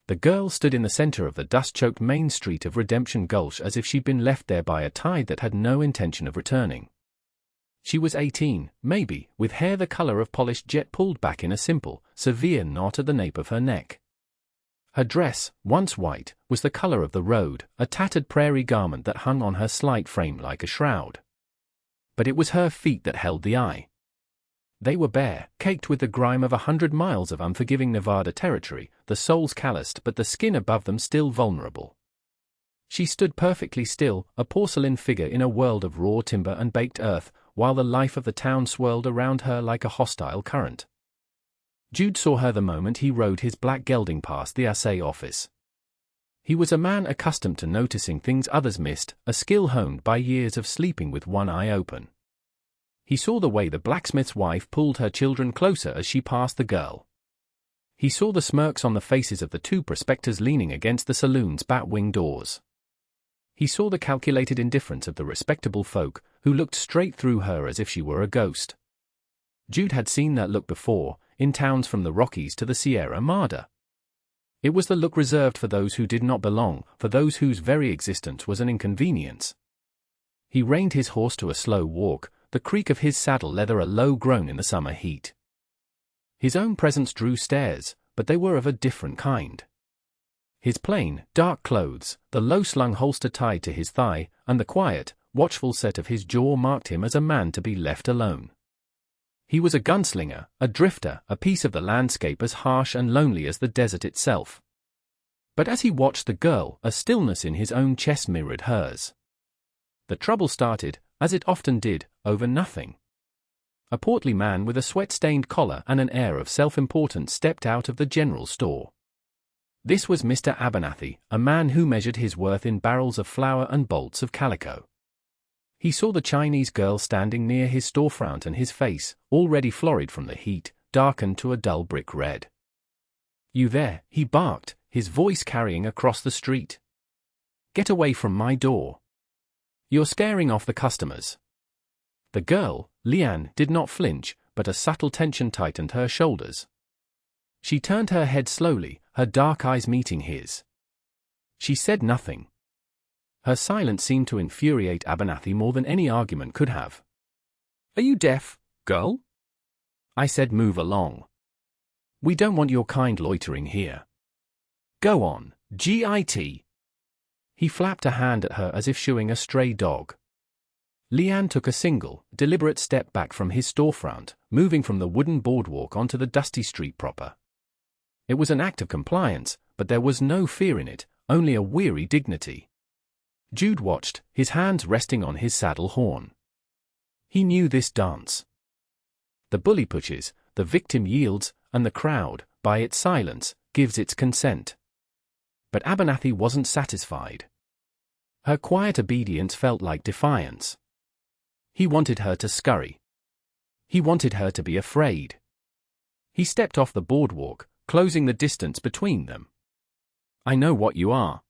The girl stood in the center of the dust-choked main street of Redemption Gulch as if she'd been left there by a tide that had no intention of returning. She was 18, maybe, with hair the color of polished jet pulled back in a simple, severe knot at the nape of her neck. Her dress, once white, was the color of the road, a tattered prairie garment that hung on her slight frame like a shroud. But it was her feet that held the eye. They were bare, caked with the grime of 100 miles of unforgiving Nevada territory, the soles calloused but the skin above them still vulnerable. She stood perfectly still, a porcelain figure in a world of raw timber and baked earth, while the life of the town swirled around her like a hostile current. Jude saw her the moment he rode his black gelding past the assay office. He was a man accustomed to noticing things others missed, a skill honed by years of sleeping with one eye open. He saw the way the blacksmith's wife pulled her children closer as she passed the girl. He saw the smirks on the faces of the two prospectors leaning against the saloon's bat-wing doors. He saw the calculated indifference of the respectable folk, who looked straight through her as if she were a ghost. Jude had seen that look before, in towns from the Rockies to the Sierra Madre. It was the look reserved for those who did not belong, for those whose very existence was an inconvenience. He reined his horse to a slow walk, the creak of his saddle leather a low groan in the summer heat. His own presence drew stares, but they were of a different kind. His plain, dark clothes, the low-slung holster tied to his thigh, and the quiet, watchful set of his jaw marked him as a man to be left alone. He was a gunslinger, a drifter, a piece of the landscape as harsh and lonely as the desert itself. But as he watched the girl, a stillness in his own chest mirrored hers. The trouble started, as it often did, over nothing. A portly man with a sweat-stained collar and an air of self-importance stepped out of the general store. This was Mr. Abernathy, a man who measured his worth in barrels of flour and bolts of calico. He saw the Chinese girl standing near his storefront and his face, already florid from the heat, darkened to a dull brick red. "You there," he barked, his voice carrying across the street. "Get away from my door. You're scaring off the customers." The girl, Leanne, did not flinch, but a subtle tension tightened her shoulders. She turned her head slowly, her dark eyes meeting his. She said nothing. Her silence seemed to infuriate Abernathy more than any argument could have. "Are you deaf, girl?" I said, "Move along. We don't want your kind loitering here. Go on, git." He flapped a hand at her as if shooing a stray dog. Leanne took a single, deliberate step back from his storefront, moving from the wooden boardwalk onto the dusty street proper. It was an act of compliance, but there was no fear in it, only a weary dignity. Jude watched, his hands resting on his saddle horn. He knew this dance. The bully pushes, the victim yields, and the crowd, by its silence, gives its consent. But Abernathy wasn't satisfied. Her quiet obedience felt like defiance. He wanted her to scurry. He wanted her to be afraid. He stepped off the boardwalk, closing the distance between them. "I know what you are.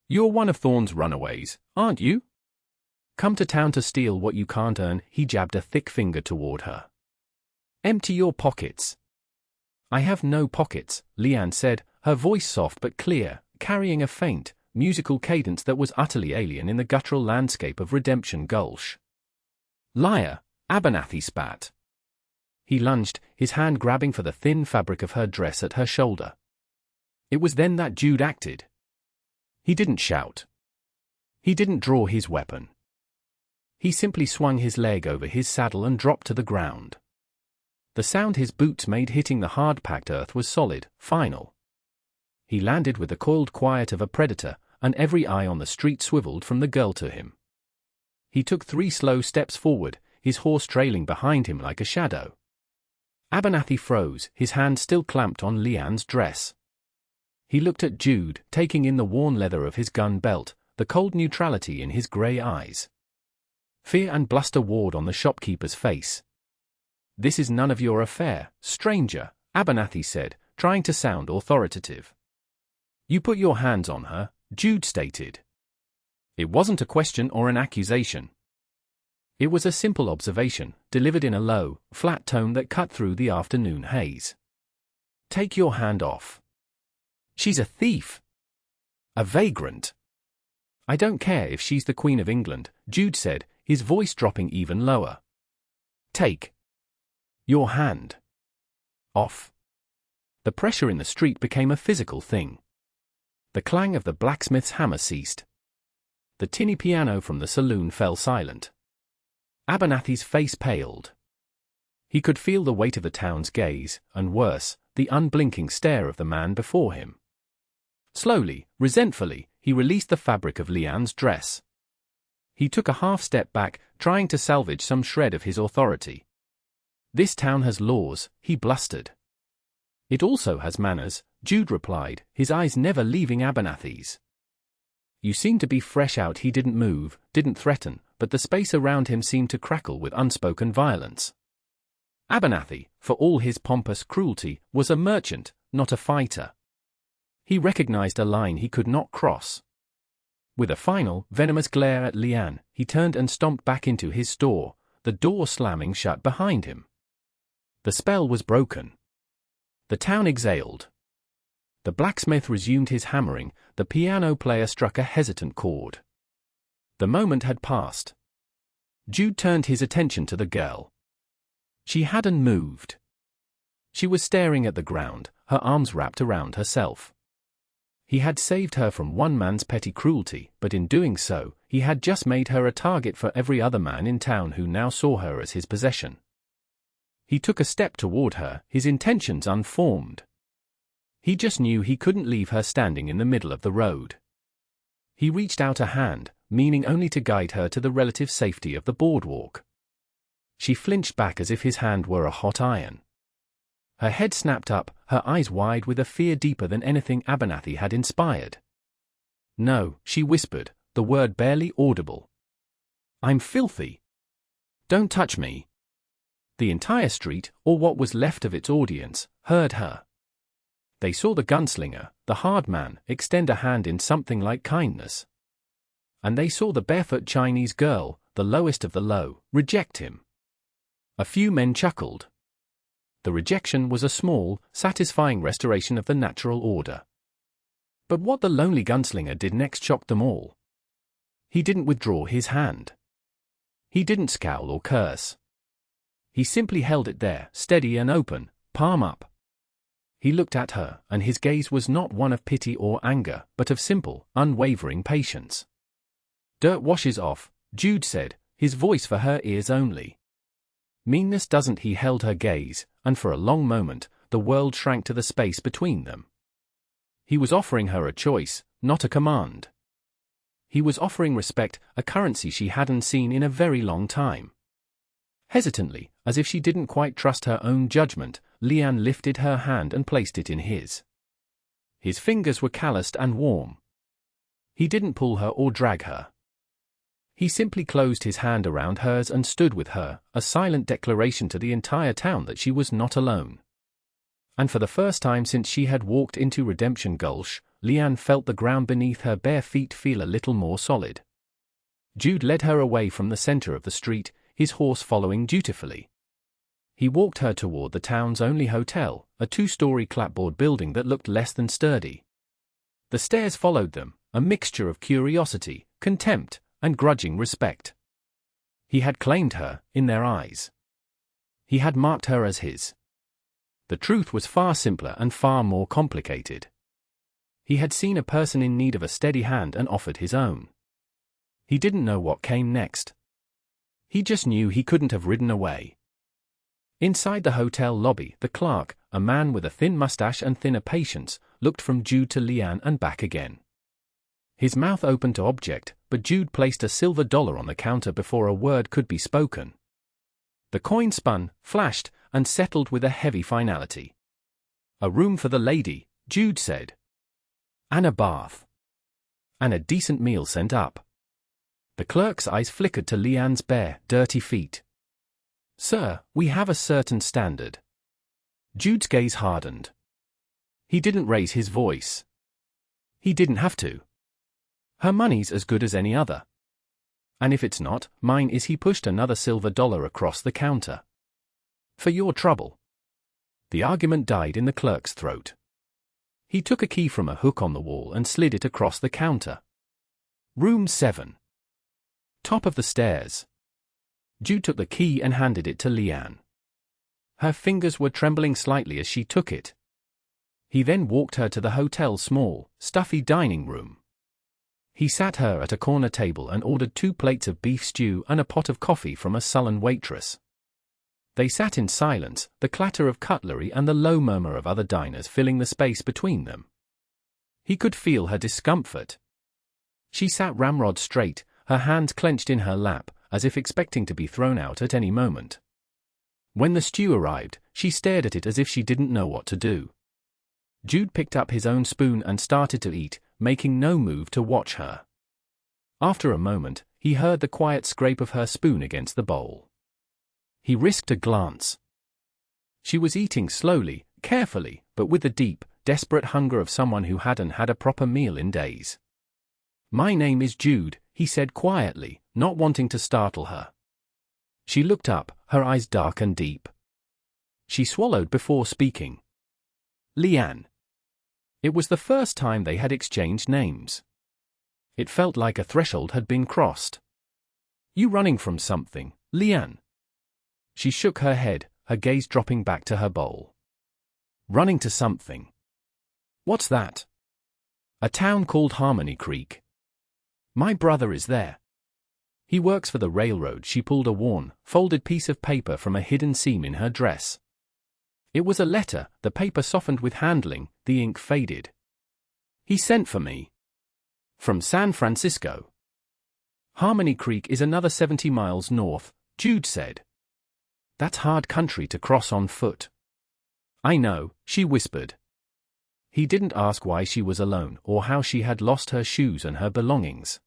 You're one of Thorne's runaways, aren't you? Come to town to steal what you can't earn." He jabbed a thick finger toward her. "Empty your pockets." "I have no pockets," Leanne said, her voice soft but clear, carrying a faint, musical cadence that was utterly alien in the guttural landscape of Redemption Gulch. "Liar," Abernathy spat. He lunged, his hand grabbing for the thin fabric of her dress at her shoulder. It was then that Jude acted. He didn't shout. He didn't draw his weapon. He simply swung his leg over his saddle and dropped to the ground. The sound his boots made hitting the hard-packed earth was solid, final. He landed with the coiled quiet of a predator, and every eye on the street swiveled from the girl to him. He took 3 slow steps forward, his horse trailing behind him like a shadow. Abernathy froze, his hand still clamped on Leanne's dress. He looked at Jude, taking in the worn leather of his gun belt, the cold neutrality in his grey eyes. Fear and bluster warred on the shopkeeper's face. "This is none of your affair, stranger," Abernathy said, trying to sound authoritative. "You put your hands on her," Jude stated. It wasn't a question or an accusation. It was a simple observation, delivered in a low, flat tone that cut through the afternoon haze. "Take your hand off." She's a thief. A vagrant. I don't care if she's the Queen of England, Jude said, his voice dropping even lower. Take your hand off. The pressure in the street became a physical thing. The clang of the blacksmith's hammer ceased. The tinny piano from the saloon fell silent. Abernathy's face paled. He could feel the weight of the town's gaze, and worse, the unblinking stare of the man before him. Slowly, resentfully, he released the fabric of Leanne's dress. He took a half-step back, trying to salvage some shred of his authority. This town has laws, he blustered. It also has manners, Jude replied, his eyes never leaving Abernathy's. You seem to be fresh out. He didn't move, didn't threaten, but the space around him seemed to crackle with unspoken violence. Abernathy, for all his pompous cruelty, was a merchant, not a fighter. He recognized a line he could not cross. With a final, venomous glare at Leanne, he turned and stomped back into his store, the door slamming shut behind him. The spell was broken. The town exhaled. The blacksmith resumed his hammering, the piano player struck a hesitant chord. The moment had passed. Jude turned his attention to the girl. She hadn't moved. She was staring at the ground, her arms wrapped around herself. He had saved her from one man's petty cruelty, but in doing so, he had just made her a target for every other man in town who now saw her as his possession. He took a step toward her, his intentions unformed. He just knew he couldn't leave her standing in the middle of the road. He reached out a hand, meaning only to guide her to the relative safety of the boardwalk. She flinched back as if his hand were a hot iron. Her head snapped up, her eyes wide with a fear deeper than anything Abernathy had inspired. No, she whispered, the word barely audible. I'm filthy. Don't touch me. The entire street, or what was left of its audience, heard her. They saw the gunslinger, the hard man, extend a hand in something like kindness. And they saw the barefoot Chinese girl, the lowest of the low, reject him. A few men chuckled. The rejection was a small, satisfying restoration of the natural order. But what the lonely gunslinger did next shocked them all. He didn't withdraw his hand. He didn't scowl or curse. He simply held it there, steady and open, palm up. He looked at her, and his gaze was not one of pity or anger, but of simple, unwavering patience. Dirt washes off, Jude said, his voice for her ears only. Meanness doesn't. He held her gaze, and for a long moment, the world shrank to the space between them. He was offering her a choice, not a command. He was offering respect, a currency she hadn't seen in a very long time. Hesitantly, as if she didn't quite trust her own judgment, Leanne lifted her hand and placed it in his. His fingers were calloused and warm. He didn't pull her or drag her. He simply closed his hand around hers and stood with her, a silent declaration to the entire town that she was not alone. And for the first time since she had walked into Redemption Gulch, Leanne felt the ground beneath her bare feet feel a little more solid. Jude led her away from the center of the street, his horse following dutifully. He walked her toward the town's only hotel, a 2-story clapboard building that looked less than sturdy. The stairs followed them, a mixture of curiosity, contempt, and grudging respect. He had claimed her, in their eyes. He had marked her as his. The truth was far simpler and far more complicated. He had seen a person in need of a steady hand and offered his own. He didn't know what came next. He just knew he couldn't have ridden away. Inside the hotel lobby, the clerk, a man with a thin mustache and thinner patience, looked from Jude to Leanne and back again. His mouth opened to object, but Jude placed a silver dollar on the counter before a word could be spoken. The coin spun, flashed, and settled with a heavy finality. A room for the lady, Jude said. And a bath. And a decent meal sent up. The clerk's eyes flickered to Leanne's bare, dirty feet. Sir, we have a certain standard. Jude's gaze hardened. He didn't raise his voice. He didn't have to. Her money's as good as any other. And if it's not, mine is. He pushed another silver dollar across the counter. For your trouble. The argument died in the clerk's throat. He took a key from a hook on the wall and slid it across the counter. Room 7. Top of the stairs. Jude took the key and handed it to Leanne. Her fingers were trembling slightly as she took it. He then walked her to the hotel's small, stuffy dining room. He sat her at a corner table and ordered 2 plates of beef stew and a pot of coffee from a sullen waitress. They sat in silence, the clatter of cutlery and the low murmur of other diners filling the space between them. He could feel her discomfort. She sat ramrod straight, her hands clenched in her lap, as if expecting to be thrown out at any moment. When the stew arrived, she stared at it as if she didn't know what to do. Jude picked up his own spoon and started to eat, making no move to watch her. After a moment, he heard the quiet scrape of her spoon against the bowl. He risked a glance. She was eating slowly, carefully, but with the deep, desperate hunger of someone who hadn't had a proper meal in days. "My name is Jude," he said quietly, not wanting to startle her. She looked up, her eyes dark and deep. She swallowed before speaking. Leanne. It was the first time they had exchanged names. It felt like a threshold had been crossed. "You running from something, Leanne?" She shook her head, her gaze dropping back to her bowl. "Running to something. What's that?" "A town called Harmony Creek. My brother is there. He works for the railroad." She pulled a worn, folded piece of paper from a hidden seam in her dress. It was a letter, the paper softened with handling, the ink faded. "He sent for me. From San Francisco." "Harmony Creek is another 70 miles north," Jude said. "That's hard country to cross on foot." "I know," she whispered. He didn't ask why she was alone or how she had lost her shoes and her belongings.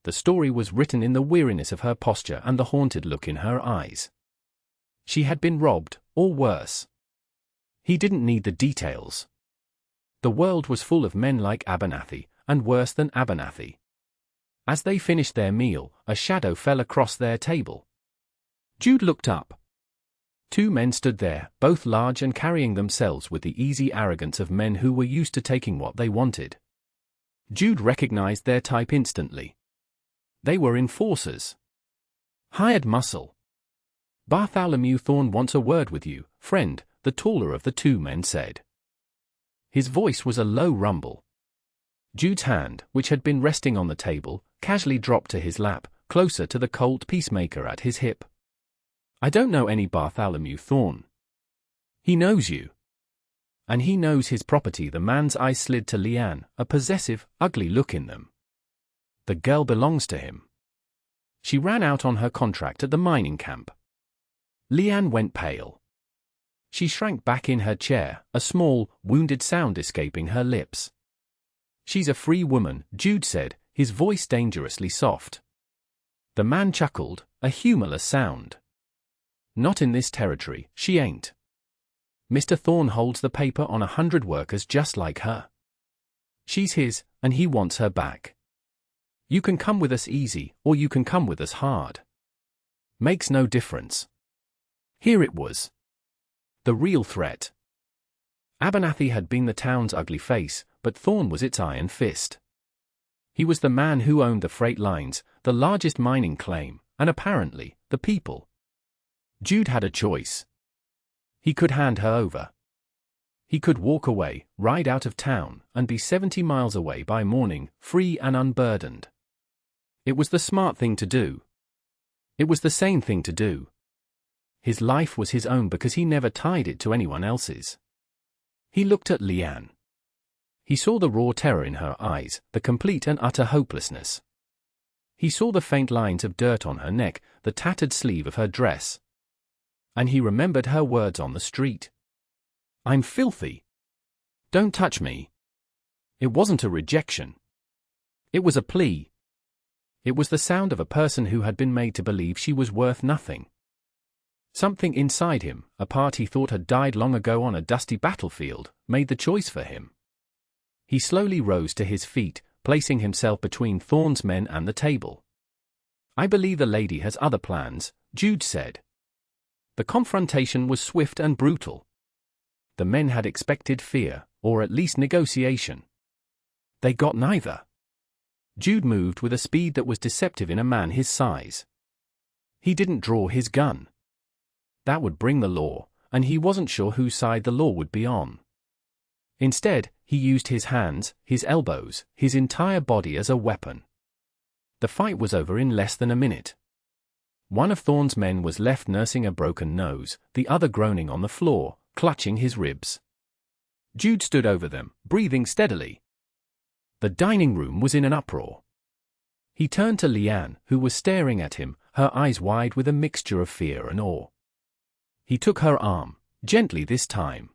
The story was written in the weariness of her posture and the haunted look in her eyes. She had been robbed, or worse. He didn't need the details. The world was full of men like Abernathy, and worse than Abernathy. As they finished their meal, a shadow fell across their table. Jude looked up. 2 men stood there, both large and carrying themselves with the easy arrogance of men who were used to taking what they wanted. Jude recognized their type instantly. They were enforcers. Hired muscle. "Bartholomew Thorne wants a word with you, friend," the taller of the 2 men said. His voice was a low rumble. Jude's hand, which had been resting on the table, casually dropped to his lap, closer to the cold peacemaker at his hip. "I don't know any Bartholomew Thorne." "He knows you. And he knows his property." The man's eyes slid to Leanne, a possessive, ugly look in them. "The girl belongs to him. She ran out on her contract at the mining camp." Leanne went pale. She shrank back in her chair, a small, wounded sound escaping her lips. "She's a free woman," Jude said, his voice dangerously soft. The man chuckled, a humorless sound. "Not in this territory, she ain't. Mr. Thorne holds the paper on 100 workers just like her. She's his, and he wants her back. You can come with us easy, or you can come with us hard. Makes no difference." Here it was. The real threat. Abernathy had been the town's ugly face, but Thorne was its iron fist. He was the man who owned the freight lines, the largest mining claim, and apparently, the people. Jude had a choice. He could hand her over. He could walk away, ride out of town, and be 70 miles away by morning, free and unburdened. It was the smart thing to do. It was the sane thing to do. His life was his own because he never tied it to anyone else's. He looked at Leanne. He saw the raw terror in her eyes, the complete and utter hopelessness. He saw the faint lines of dirt on her neck, the tattered sleeve of her dress. And he remembered her words on the street. "I'm filthy. Don't touch me." It wasn't a rejection. It was a plea. It was the sound of a person who had been made to believe she was worth nothing. Something inside him, a part he thought had died long ago on a dusty battlefield, made the choice for him. He slowly rose to his feet, placing himself between Thorne's men and the table. "I believe the lady has other plans," Jude said. The confrontation was swift and brutal. The men had expected fear, or at least negotiation. They got neither. Jude moved with a speed that was deceptive in a man his size. He didn't draw his gun. That would bring the law, and he wasn't sure whose side the law would be on. Instead, he used his hands, his elbows, his entire body as a weapon. The fight was over in less than a minute. One of Thorne's men was left nursing a broken nose, the other groaning on the floor, clutching his ribs. Jude stood over them, breathing steadily. The dining room was in an uproar. He turned to Leanne, who was staring at him, her eyes wide with a mixture of fear and awe. He took her arm, gently this time.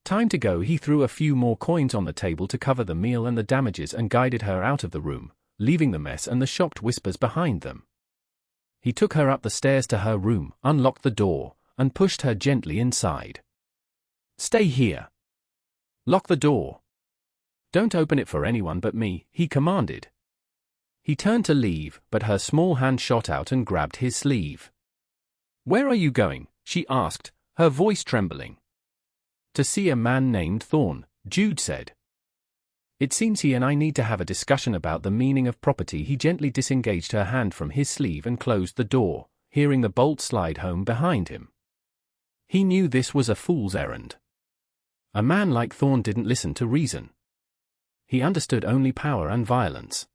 Time to go. He threw a few more coins on the table to cover the meal and the damages and guided her out of the room, leaving the mess and the shocked whispers behind them. He took her up the stairs to her room, unlocked the door, and pushed her gently inside. "Stay here. Lock the door. Don't open it for anyone but me," he commanded. He turned to leave, but her small hand shot out and grabbed his sleeve. "Where are you going?" she asked, her voice trembling. "To see a man named Thorne," Jude said. "It seems he and I need to have a discussion about the meaning of property." He gently disengaged her hand from his sleeve and closed the door, hearing the bolt slide home behind him. He knew this was a fool's errand. A man like Thorne didn't listen to reason. He understood only power and violence.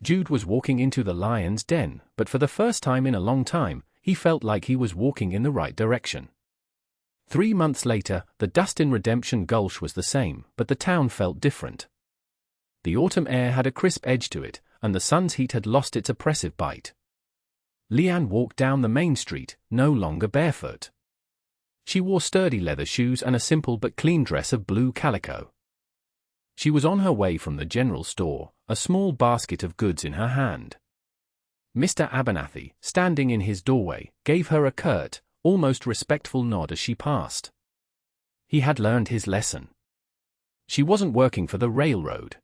Jude was walking into the lion's den, but for the first time in a long time, he felt like he was walking in the right direction. 3 months later, the dust in Redemption Gulch was the same, but the town felt different. The autumn air had a crisp edge to it, and the sun's heat had lost its oppressive bite. Leanne walked down the main street, no longer barefoot. She wore sturdy leather shoes and a simple but clean dress of blue calico. She was on her way from the general store, a small basket of goods in her hand. Mr. Abernathy, standing in his doorway, gave her a curt, almost respectful nod as she passed. He had learned his lesson. She wasn't working for the railroad.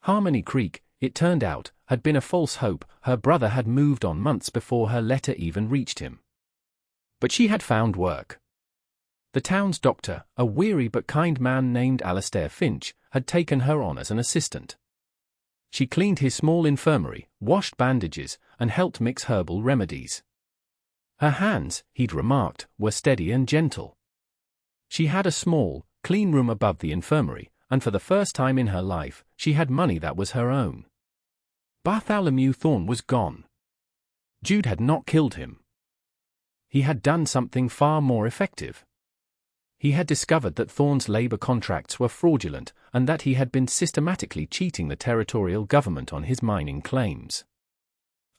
Harmony Creek, it turned out, had been a false hope. Her brother had moved on months before her letter even reached him. But she had found work. The town's doctor, a weary but kind man named Alastair Finch, had taken her on as an assistant. She cleaned his small infirmary, washed bandages, and helped mix herbal remedies. Her hands, he'd remarked, were steady and gentle. She had a small, clean room above the infirmary, and for the first time in her life, she had money that was her own. Bartholomew Thorne was gone. Jude had not killed him. He had done something far more effective. He had discovered that Thorne's labor contracts were fraudulent, and that he had been systematically cheating the territorial government on his mining claims.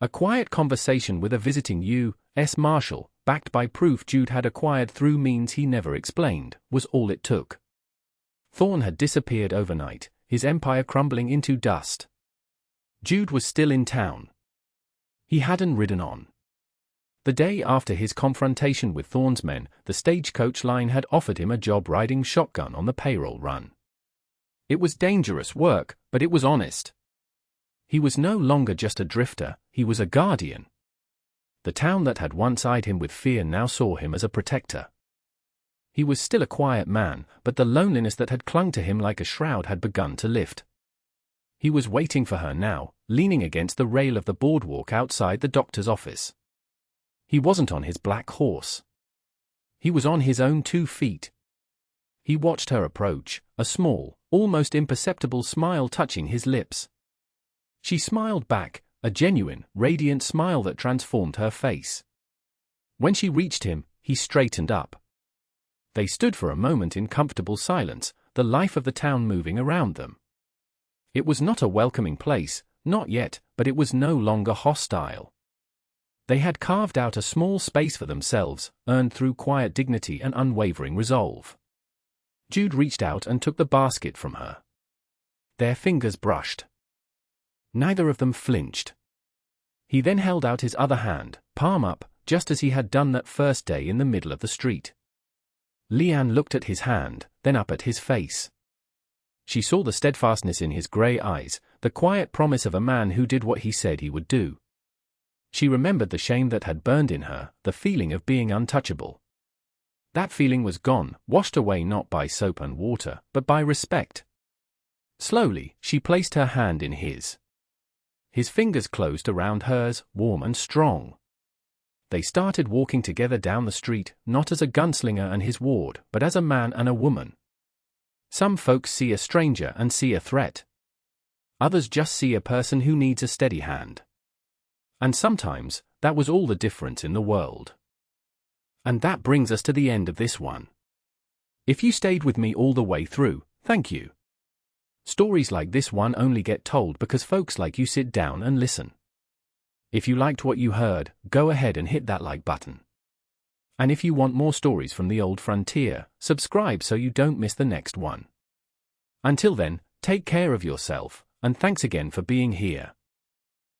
A quiet conversation with a visiting U.S. Marshal, backed by proof Jude had acquired through means he never explained, was all it took. Thorne had disappeared overnight, his empire crumbling into dust. Jude was still in town. He hadn't ridden on. The day after his confrontation with Thorne's men, the stagecoach line had offered him a job riding shotgun on the payroll run. It was dangerous work, but it was honest. He was no longer just a drifter, he was a guardian. The town that had once eyed him with fear now saw him as a protector. He was still a quiet man, but the loneliness that had clung to him like a shroud had begun to lift. He was waiting for her now, leaning against the rail of the boardwalk outside the doctor's office. He wasn't on his black horse. He was on his own 2 feet. He watched her approach, a small, almost imperceptible smile touching his lips. She smiled back, a genuine, radiant smile that transformed her face. When she reached him, he straightened up. They stood for a moment in comfortable silence, the life of the town moving around them. It was not a welcoming place, not yet, but it was no longer hostile. They had carved out a small space for themselves, earned through quiet dignity and unwavering resolve. Jude reached out and took the basket from her. Their fingers brushed. Neither of them flinched. He then held out his other hand, palm up, just as he had done that first day in the middle of the street. Leanne looked at his hand, then up at his face. She saw the steadfastness in his grey eyes, the quiet promise of a man who did what he said he would do. She remembered the shame that had burned in her, the feeling of being untouchable. That feeling was gone, washed away not by soap and water, but by respect. Slowly, she placed her hand in his. His fingers closed around hers, warm and strong. They started walking together down the street, not as a gunslinger and his ward, but as a man and a woman. Some folks see a stranger and see a threat. Others just see a person who needs a steady hand. And sometimes, that was all the difference in the world. And that brings us to the end of this one. If you stayed with me all the way through, thank you. Stories like this one only get told because folks like you sit down and listen. If you liked what you heard, go ahead and hit that like button. And if you want more stories from the old frontier, subscribe so you don't miss the next one. Until then, take care of yourself, and thanks again for being here.